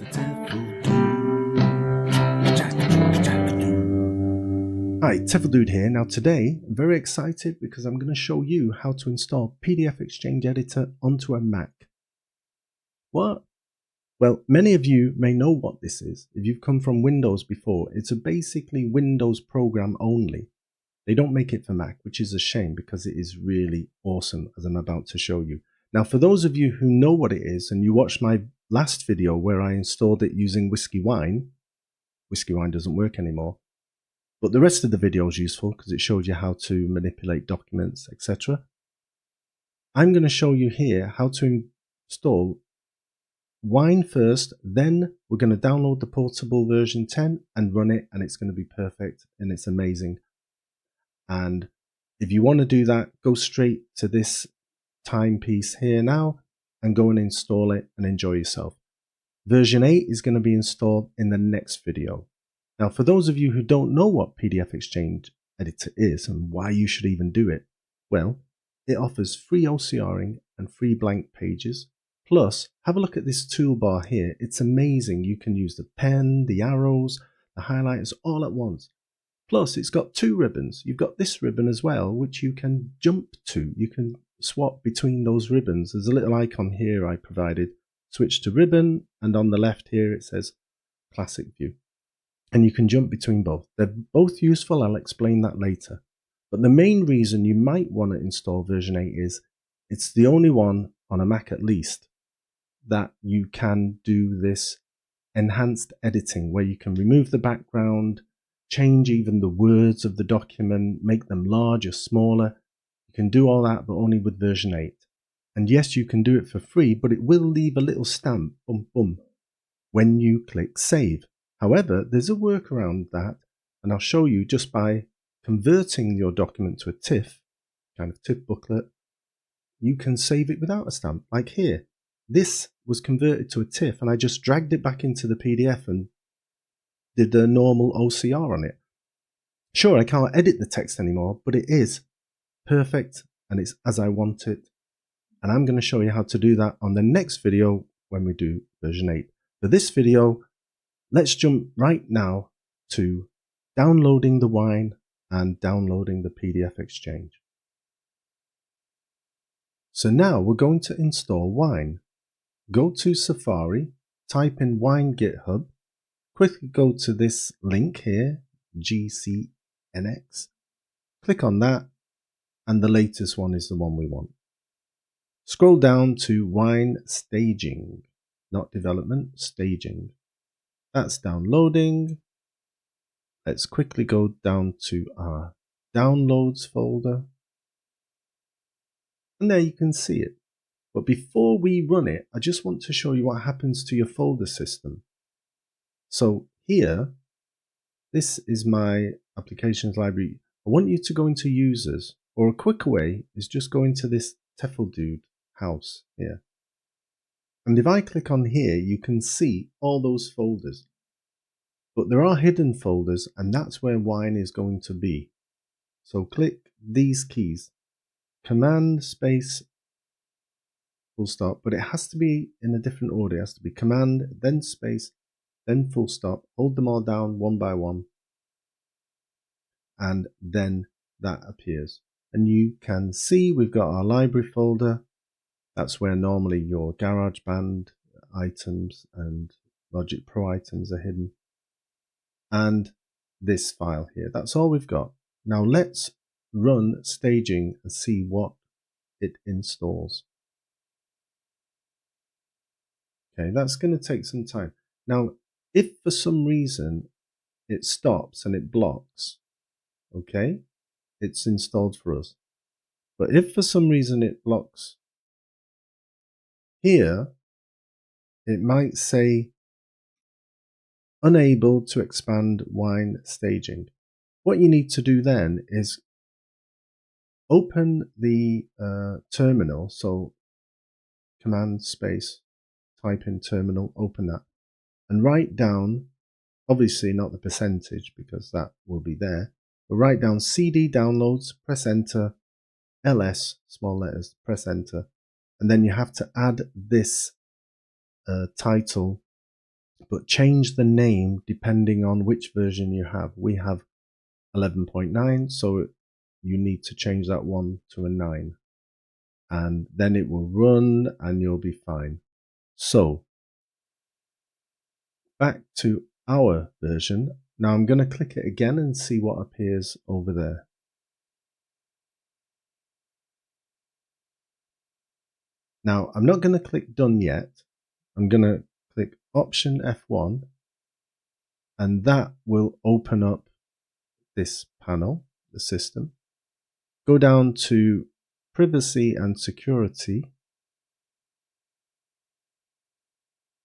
Hi, Tefl-Dude here. Now today, I'm very excited because I'm going to show you how to install PDF-xchange Editor onto a Mac. What? Well, many of you may know what this is. If you've come from Windows before, it's a basically Windows program only. They don't make it for Mac, which is a shame because it is really awesome, as I'm about to show you. Now, for those of you who know what it is, and you watched my last video where I installed it using Whiskey Wine doesn't work anymore. But the rest of the video is useful because it shows you how to manipulate documents, etc. I'm going to show you here how to install Wine first, then we're going to download the portable version 10 and run it, and it's going to be perfect and it's amazing. And if you want to do that, go straight to this timepiece here now and go and install it and enjoy yourself. Version 8 is going to be installed in the next video. Now, for those of you who don't know what PDF-xchange Editor is and why you should even do it, well, it offers free OCRing and free blank pages. Plus, have a look at this toolbar here. It's amazing. You can use the pen, the arrows, the highlighters all at once. Plus, it's got two ribbons. You've got this ribbon as well, which you can jump to. You can swap between those ribbons. There's a little icon here I provided. Switch to ribbon, and on the left here it says Classic View. And you can jump between both. They're both useful. I'll explain that later. But the main reason you might want to install version 8 is it's the only one, on a Mac at least, that you can do this enhanced editing where you can remove the background, change even the words of the document, make them larger, smaller. You can do all that, but only with version 8. And yes, you can do it for free, but it will leave a little stamp, boom, boom, when you click save. However, there's a workaround that, and I'll show you just by converting your document to a TIFF, kind of TIFF booklet, you can save it without a stamp, like here. This was converted to a TIFF and I just dragged it back into the PDF and did a normal OCR on it. Sure, I can't edit the text anymore, but it is perfect and it's as I want it. And I'm going to show you how to do that on the next video when we do version 8. For this video, let's jump right now to downloading the Wine and downloading the PDF-xchange. So now we're going to install Wine. Go to Safari, type in Wine GitHub, quickly go to this link here, GCNX, click on that, and the latest one is the one we want. Scroll down to Wine Staging, not development, staging. That's downloading. Let's quickly go down to our downloads folder. And there you can see it. But before we run it, I just want to show you what happens to your folder system. So here, this is my applications library. I want you to go into users, or a quicker way is just go into this Tefl-Dude house here. And if I click on here, you can see all those folders. But there are hidden folders, and that's where Wine is going to be. So click these keys, Command space full stop, but it has to be in a different order. It has to be Command, then space, then full stop. Hold them all down one by one, and then that appears. And you can see we've got our library folder. That's where normally your GarageBand items and Logic Pro items are hidden. And this file here. That's all we've got. Now let's run staging and see what it installs. Okay, that's going to take some time. Now, if for some reason it stops and it blocks, okay, it's installed for us. But if for some reason it blocks here, it might say unable to expand Wine staging. What you need to do then is open the terminal, so Command space, type in terminal, open that, and write down, obviously not the percentage because that will be there, but write down CD downloads, press enter, LS, small letters, press enter, and then you have to add this title but change the name depending on which version you have. We have 11.9, so you need to change that one to a 9. And then it will run and you'll be fine. So back to our version. Now I'm going to click it again and see what appears over there. Now I'm not going to click done yet. I'm going to click Option F1 and that will open up this panel, the system. Go down to Privacy and Security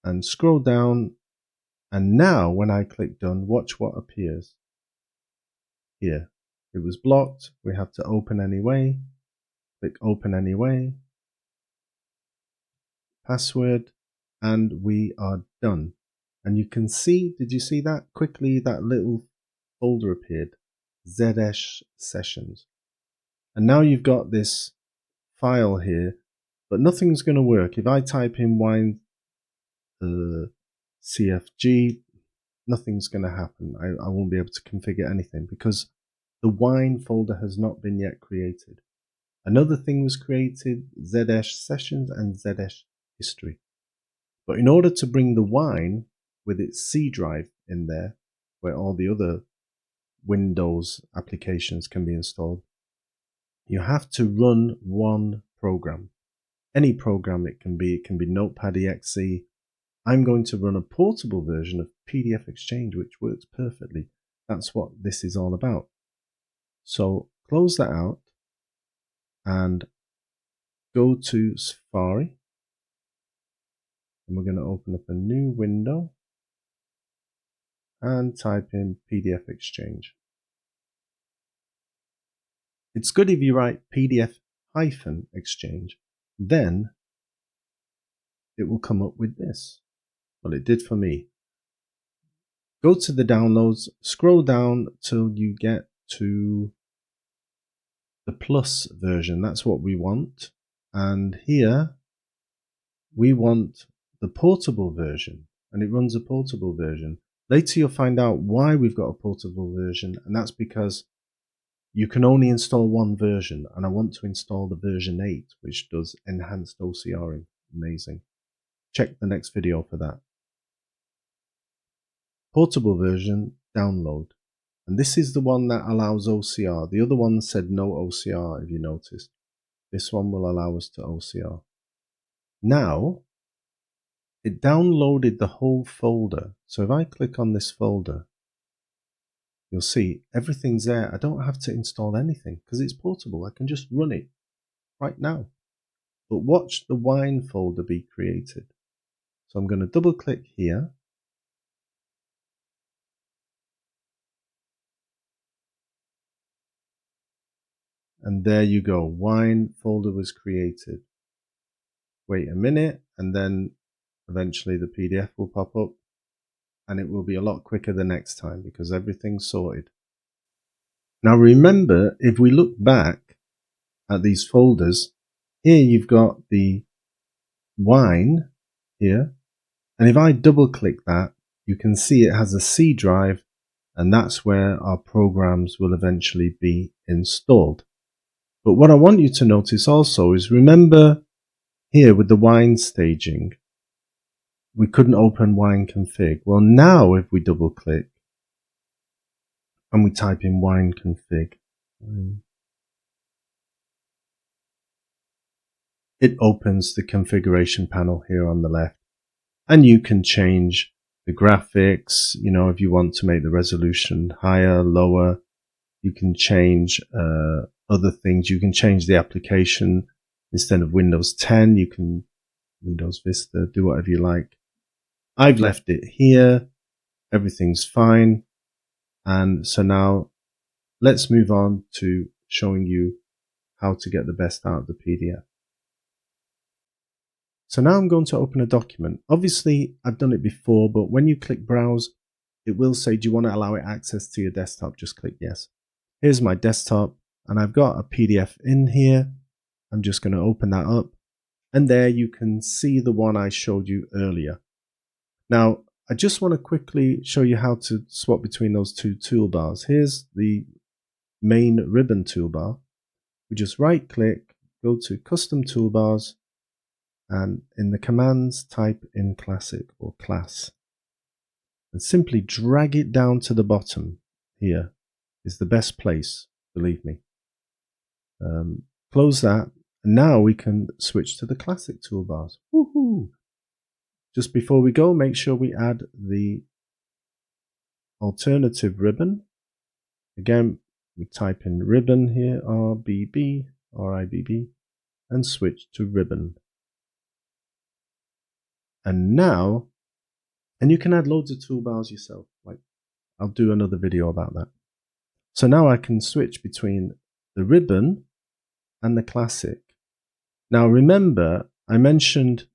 and scroll down, and now when I click done, watch what appears here. It was blocked. We have to open anyway. Click open anyway. Password, and we are done. And you can see, did you see that? Quickly that little folder appeared, ZS Sessions. And now you've got this file here, but nothing's going to work. If I type in wine CFG, nothing's going to happen. I won't be able to configure anything because the wine folder has not been yet created. Another thing was created, ZS Sessions and ZS History. But in order to bring the wine with its C drive in there, where all the other Windows applications can be installed, you have to run one program. Any program it can be Notepad.exe. I'm going to run a portable version of PDF-xchange, which works perfectly. That's what this is all about. So close that out and go to Safari. And we're going to open up a new window and type in PDF-xchange. It's good if you write PDF-xchange, then it will come up with this. Well, it did for me. Go to the downloads, scroll down till you get to the Plus version. That's what we want. And here we want the portable version, and it runs a portable version. Later you'll find out why we've got a portable version, and that's because you can only install one version, and I want to install the version 8, which does enhanced OCRing. Amazing. Check the next video for that. Portable version, download. And this is the one that allows OCR. The other one said no OCR, if you noticed. This one will allow us to OCR. Now, it downloaded the whole folder. So if I click on this folder, you'll see everything's there. I don't have to install anything because it's portable. I can just run it right now. But watch the wine folder be created. So I'm going to double click here. And there you go. Wine folder was created. Wait a minute, and then eventually the PDF will pop up, and it will be a lot quicker the next time because everything's sorted. Now remember, if we look back at these folders, here you've got the wine here, and if I double click that, you can see it has a C drive, and that's where our programs will eventually be installed. But what I want you to notice also is, remember here with the wine staging, we couldn't open wine config. Well, now if we double click and we type in wine config, it opens the configuration panel here on the left, and you can change the graphics. You know, if you want to make the resolution higher, lower, you can change other things. You can change the application. Instead of Windows 10, you can Windows Vista, do whatever you like. I've left it here. Everything's fine. And so now let's move on to showing you how to get the best out of the PDF. So now I'm going to open a document. Obviously, I've done it before, but when you click Browse, it will say, do you want to allow it access to your desktop? Just click yes. Here's my desktop, and I've got a PDF in here. I'm just going to open that up. And there you can see the one I showed you earlier. Now, I just want to quickly show you how to swap between those two toolbars. Here's the main ribbon toolbar. We just right click, go to custom toolbars, and in the commands type in classic or class, and simply drag it down to the bottom. Here is the best place, believe me. Close that, and now we can switch to the classic toolbars. Woohoo! Just before we go, make sure we add the alternative ribbon. Again, we type in ribbon here, RIBB, and switch to ribbon. And now, and you can add loads of toolbars yourself. Like, I'll do another video about that. So now I can switch between the ribbon and the classic. Now remember, I mentioned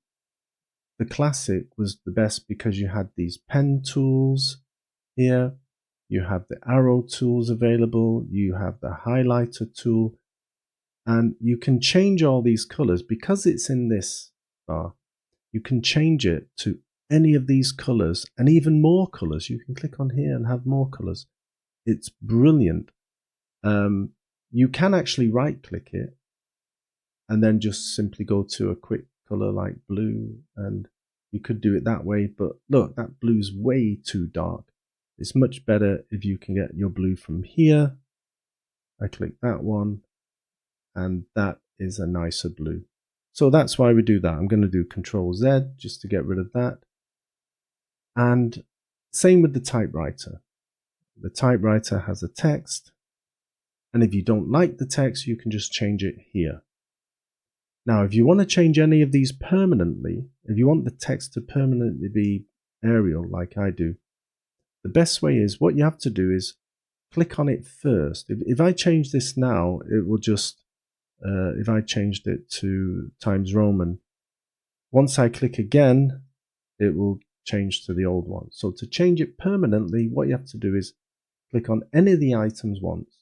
the classic was the best because you had these pen tools here, you have the arrow tools available, you have the highlighter tool, and you can change all these colors. Because it's in this bar, you can change it to any of these colors and even more colors. You can click on here and have more colors. It's brilliant. You can actually right click it and then just simply go to a quick color like blue, and you could do it that way. But look, that blue's way too dark. It's much better if you can get your blue from here. I click that one, and that is a nicer blue. So that's why we do that. I'm going to do Control Z just to get rid of that. And same with the typewriter. The typewriter has a text, and if you don't like the text, you can just change it here. Now, if you want to change any of these permanently, if you want the text to permanently be Arial like I do, the best way is, what you have to do is click on it first. If I change this now, it will just, if I changed it to Times Roman, once I click again, it will change to the old one. So to change it permanently, what you have to do is click on any of the items once.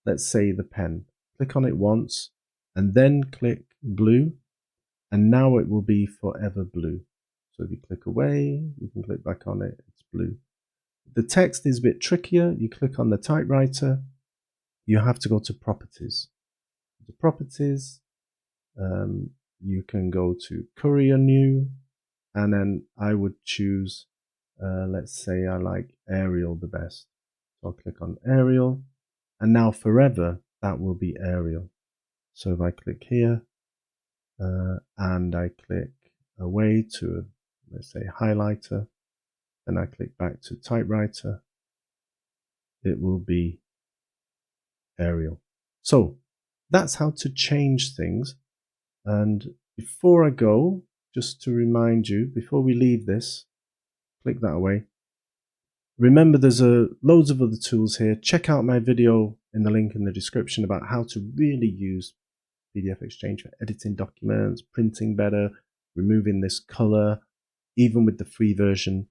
Let's say the pen. Click on it once, and then click blue, and now it will be forever blue. So if you click away, you can click back on it, it's blue. The text is a bit trickier. You click on the typewriter, you have to go to properties. The properties, you can go to Courier New, and then I would choose, let's say I like Arial the best. So I'll click on Arial, and now forever that will be Arial. So if I click here, and I click away to, let's say, highlighter, then I click back to typewriter, it will be Arial. So that's how to change things. And before I go, just to remind you, before we leave this, click that away. Remember, there's loads of other tools here. Check out my video in the link in the description about how to really use PDF-xchange for editing documents, printing better, removing this color, even with the free version.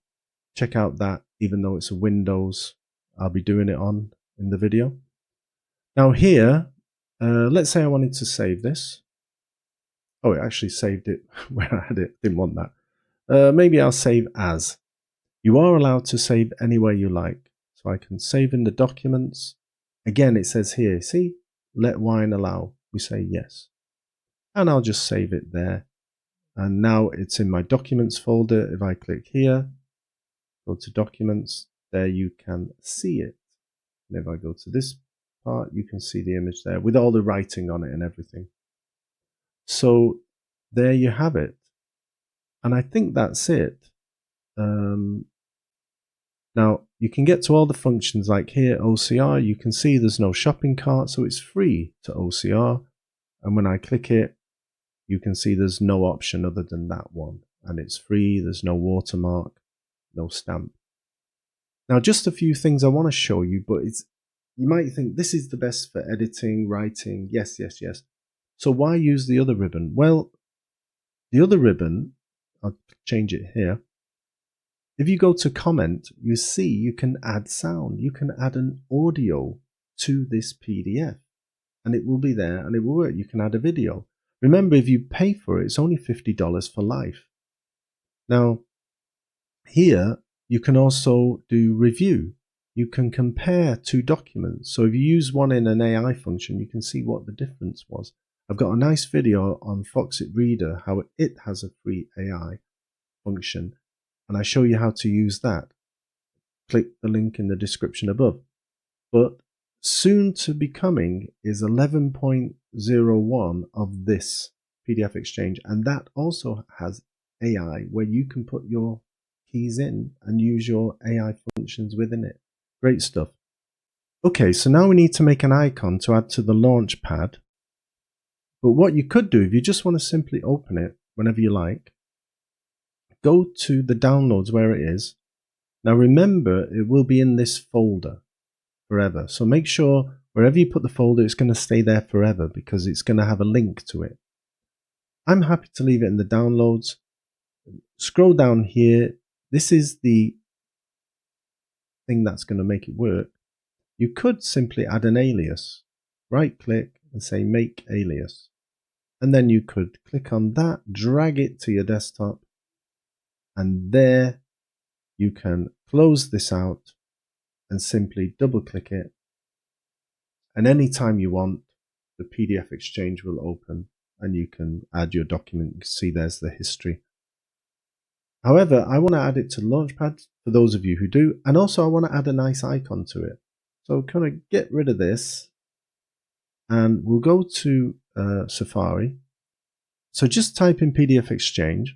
Check out that, even though it's a Windows, I'll be doing it on in the video. Now here, let's say I wanted to save this. Oh, it actually saved it where I had it. Didn't want that. Maybe I'll save as. You are allowed to save anywhere you like. So I can save in the documents. Again, it says here, see, let wine allow. We say yes. And I'll just save it there. And now it's in my documents folder. If I click here, go to documents, there you can see it. And if I go to this part, you can see the image there with all the writing on it and everything. So there you have it. And I think that's it. Now you can get to all the functions like here, OCR. You can see there's no shopping cart, so it's free to OCR. And when I click it, you can see there's no option other than that one. And it's free, there's no watermark, no stamp. Now just a few things I want to show you, but you might think this is the best for editing, writing. Yes, yes, yes. So why use the other ribbon? Well, the other ribbon, I'll change it here. If you go to comment, you see you can add sound. You can add an audio to this PDF, and it will be there and it will work. You can add a video. Remember, if you pay for it, it's only $50 for life. Now, Here, you can also do review. You can compare two documents. So if you use one in an AI function, you can see what the difference was. I've got a nice video on Foxit Reader, how it has a free AI function, and I show you how to use that. Click the link in the description above. But soon to be coming is 11.01 of this PDF-xchange, and that also has AI where you can put your keys in and use your AI functions within it. Great stuff. Okay, so now we need to make an icon to add to the Launchpad. But what you could do, if you just want to simply open it whenever you like, go to the downloads where it is. Now remember, it will be in this folder forever. So make sure wherever you put the folder, it's going to stay there forever because it's going to have a link to it. I'm happy to leave it in the downloads. Scroll down here. This is the thing that's going to make it work. You could simply add an alias. Right click and say make alias. And then you could click on that, drag it to your desktop, and there you can close this out and simply double click it. And anytime you want, the PDF-xchange will open and you can add your document. You can see there's the history. However, I want to add it to Launchpad for those of you who do, and also I want to add a nice icon to it. So kind of get rid of this and we'll go to Safari. So just type in PDF-xchange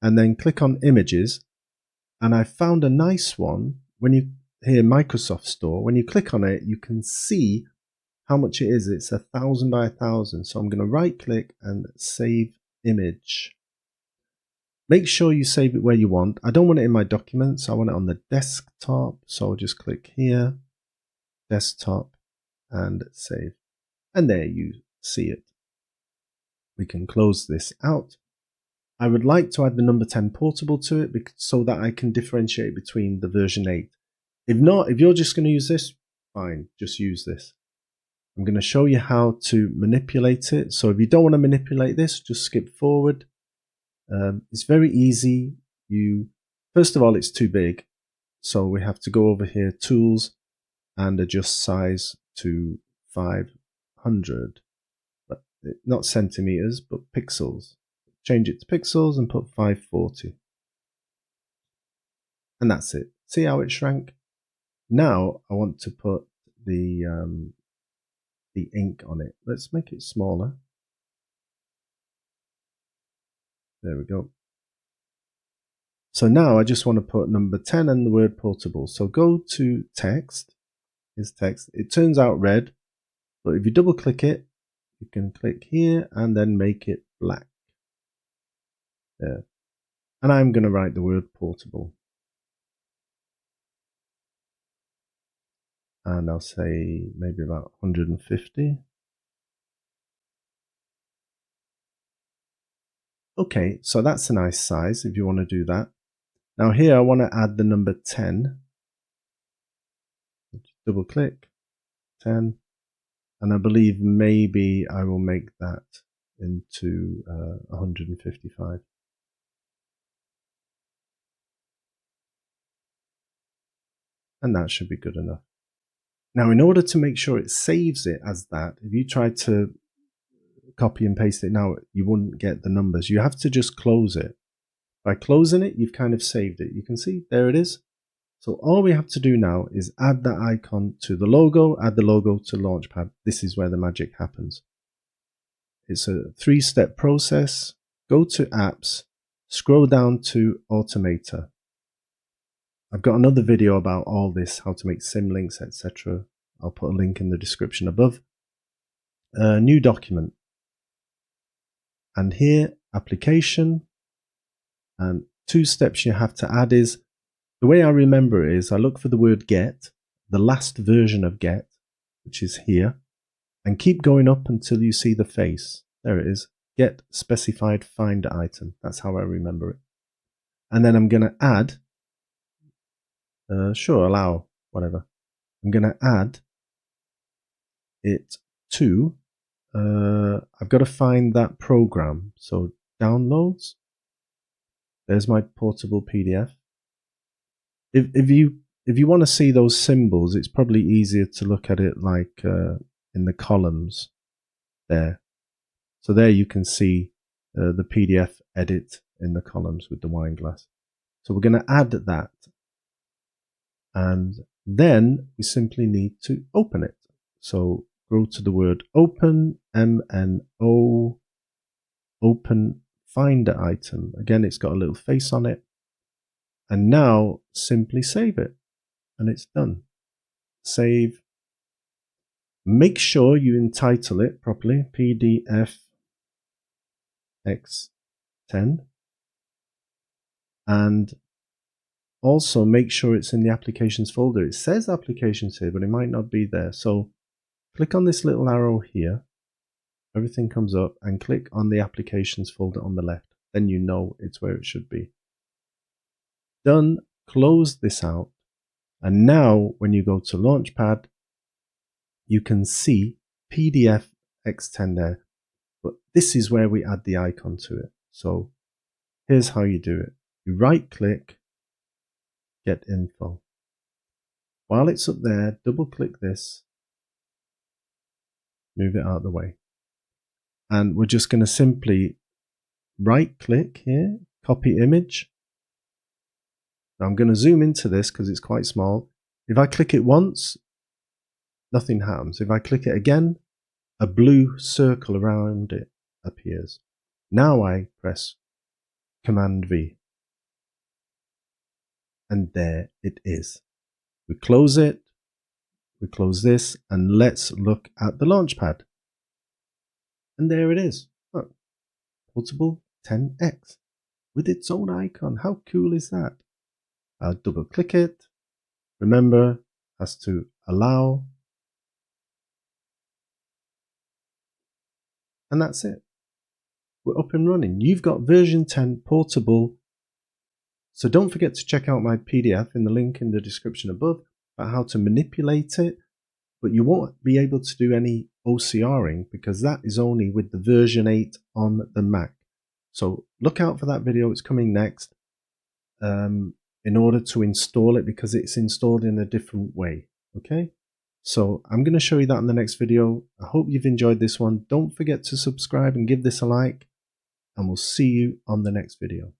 and then click on images, and I found a nice one. When you hear Microsoft Store, when you click on it, you can see how much it is. It's 1000 by 1000. So I'm going to right click and save image. Make sure you save it where you want. I don't want it in my documents. I want it on the desktop. So I'll just click here, desktop, and save. And there you see it. We can close this out. I would like to add the number 10 portable to it so that I can differentiate between the version 8. If not, if you're just going to use this, fine, just use this. I'm going to show you how to manipulate it. So if you don't want to manipulate this, just skip forward. It's very easy. First of all, it's too big. So we have to go over here, tools, and adjust size to 500. But not centimeters, but pixels. Change it to pixels and put 540. And that's it. See how it shrank? Now I want to put the ink on it. Let's make it smaller. There we go. So now I just want to put number 10 and the word portable. So go to text. Here's text. It turns out red, but if you double click it, you can click here and then make it black. There. And I'm going to write the word portable. And I'll say maybe about 150. Okay, so that's a nice size if you want to do that. Now here I want to add the number 10. Double click, 10. And I believe maybe I will make that into 155. And that should be good enough. Now, in order to make sure it saves it as that, if you try to copy and paste it now, you wouldn't get the numbers. You have to just close it. By closing it, you've kind of saved it. You can see, there it is. So all we have to do now is add that icon to the logo, add the logo to Launchpad. This is where the magic happens. It's a 3-step process. Go to apps, scroll down to Automator. I've got another video about all this, how to make symlinks, etc. I'll put a link in the description above. New document. And here, application. And 2 steps you have to add is, the way I remember it is I look for the word get, the last version of get, which is here, and keep going up until you see the face. There it is. Get specified find item. That's how I remember it. And then I'm going to add, sure, allow, whatever. I'm going to add it to, I've got to find that program. So downloads, there's my portable PDF. If you want to see those symbols, it's probably easier to look at it like in the columns there. So there you can see the PDF edit in the columns with the wine glass. So we're going to add that, and then we simply need to open it. So go to the word open, MNO, open Finder item. Again, it's got a little face on it. And now simply save it, and it's done. Save. Make sure you entitle it properly, PDF-xchange10, and also make sure it's in the applications folder. It says applications here, but it might not be there. So click on this little arrow here. Everything comes up, and click on the applications folder on the left. Then you know it's where it should be. Done. Close this out. And now when you go to Launchpad, you can see PDF-xchange there. But this is where we add the icon to it. So here's how you do it. You right click, get info. While it's up there, double click this, move it out of the way. And we're just going to simply right click here, copy image. Now I'm going to zoom into this because it's quite small. If I click it once, nothing happens. If I click it again, a blue circle around it appears. Now I press Command V. And there it is. We close it, we close this, and let's look at the Launchpad. And there it is. Look, Portable 10X with its own icon. How cool is that? I'll double click it. Remember, has to allow. And that's it. We're up and running. You've got version 10 portable. So don't forget to check out my PDF in the link in the description above about how to manipulate it. But you won't be able to do any OCRing because that is only with the version 8 on the Mac. So look out for that video. It's coming next in order to install it because it's installed in a different way. Okay. So I'm going to show you that in the next video. I hope you've enjoyed this one. Don't forget to subscribe and give this a like, and we'll see you on the next video.